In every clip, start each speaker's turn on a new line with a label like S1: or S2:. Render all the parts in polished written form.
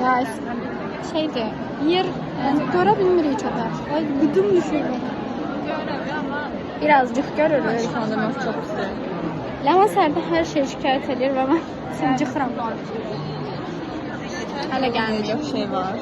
S1: Ya şeydi, yer yani görebilmirik o da. Ay güdüm düşüyor. Birazcık görürüz.
S2: Sonradan çok güzel.
S1: Lamasar'da her şey şikayet edir ve ben sincikram. Hala gelmiyor.
S2: Çok şey var.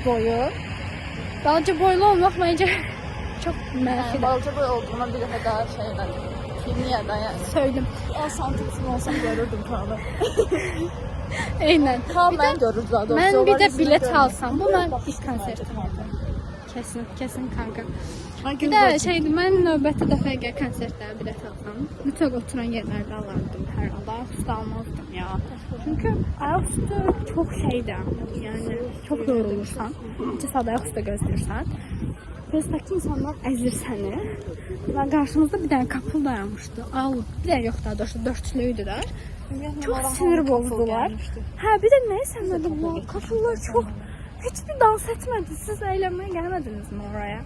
S1: boyu. Balaca boylu olmaq məncə çox mənfidir.
S2: Balaca boy olduğuna bir dəfə daha şeydən kimiyədən yəni.
S1: Söylədim.
S2: 10 santim olsam görürdüm Turanı.
S1: Eynən.
S2: Mən görürdüm daha doğrusu.
S1: Mən bir də bilet alsam, bu mən ilk konsertim oldu. Kesin kanka. Bir də şeydir, mən növbəti dəfəyə konsertlərə bilet alsam, mütləq oturan yerlərdə alardım hər halda. Üstə almazdım ya. Çünki ayaq üstü çox şeydir. Yəni çox yorulursan. İki saat ayaq üstə gözləyirsən. Festdəki insanlar əzir səni. Və qarşımızda bir dənə couple dayanmışdı. Bir dənə yox daha doğrusu dördlüydü də. Çox sinir bozdular. Hə, bir də nəysə mənim bu couple'lar çox heç bir dans etmədi. Siz əylənməyə gəlmədinizmi oraya?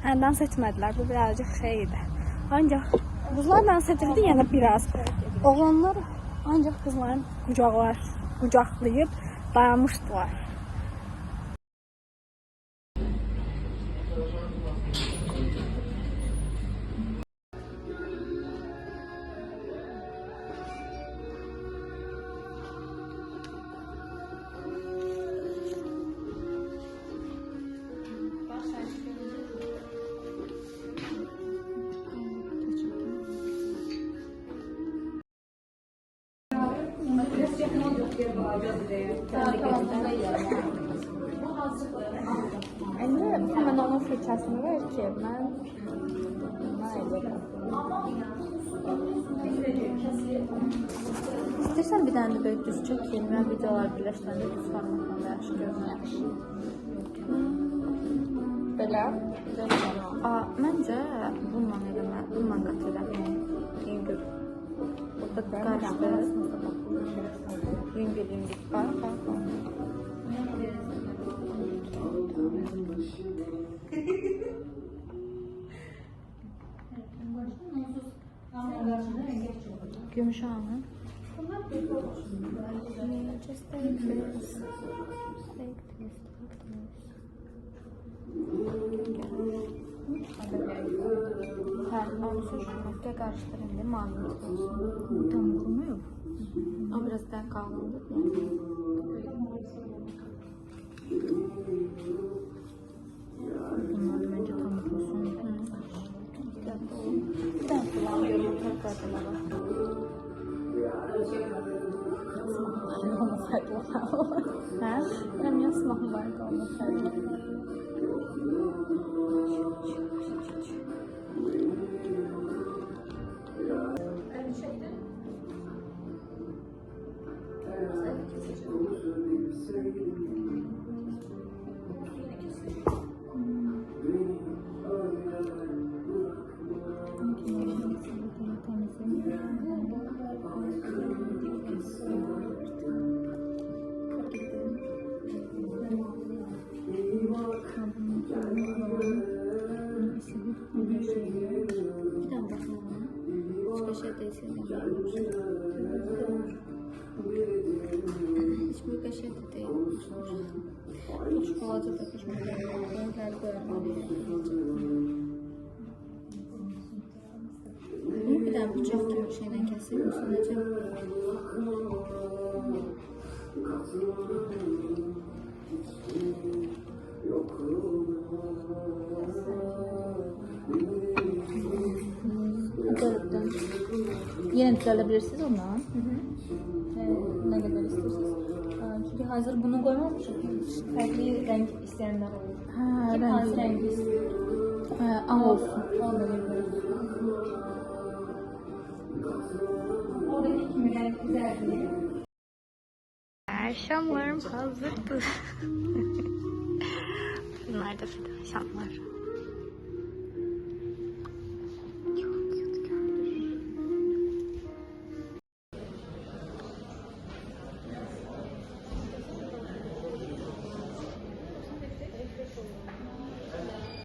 S1: Hə, dans etmədilər. Bu birazcık şeydi. Ancaq qızlar dans edirdi, yəni biraz. Oğlanlar ancaq qızların qucaqlayıb dayanmışdılar. Hemen onun fırçasını ver ki ben İstersen bir tane de böyle düz çekeyim. Ben videolar birleştirende düz formatında yaxşı görünüyor. Belə? Məncə bununla eləmə, bununla qat eləmə. Yüngül. Burada qarşıda. Yüngül. Bax. Gümüş ağlı. Ha, onu sürüşməkdə qarışdırın deyə mavi olsun. Tam qurmuyor. O biraz daha qalındır. Bunlar məncə tam olsun. Bir dənə kullanıyorum. Tərqadələrə. Smahlar olmasaydı olar. Hə? Mən ya smahlar olmasaydı. Hiçbir kaşık değil. Çikolata da bir daha bıçak gibi bir şeyden keseyim mi sanacağım? Yine düzelebilirsiniz ondan. Ne kadar istiyorsunuz? Çünkü hazır bunu koymamışım. Farklı renk isteyenler olur. Ha, kim hangi renk istiyor? Ama olsun. Oradaki kimi renk güzel diye. Şamlarım hazırdır. Bunlar da fidan şamlar.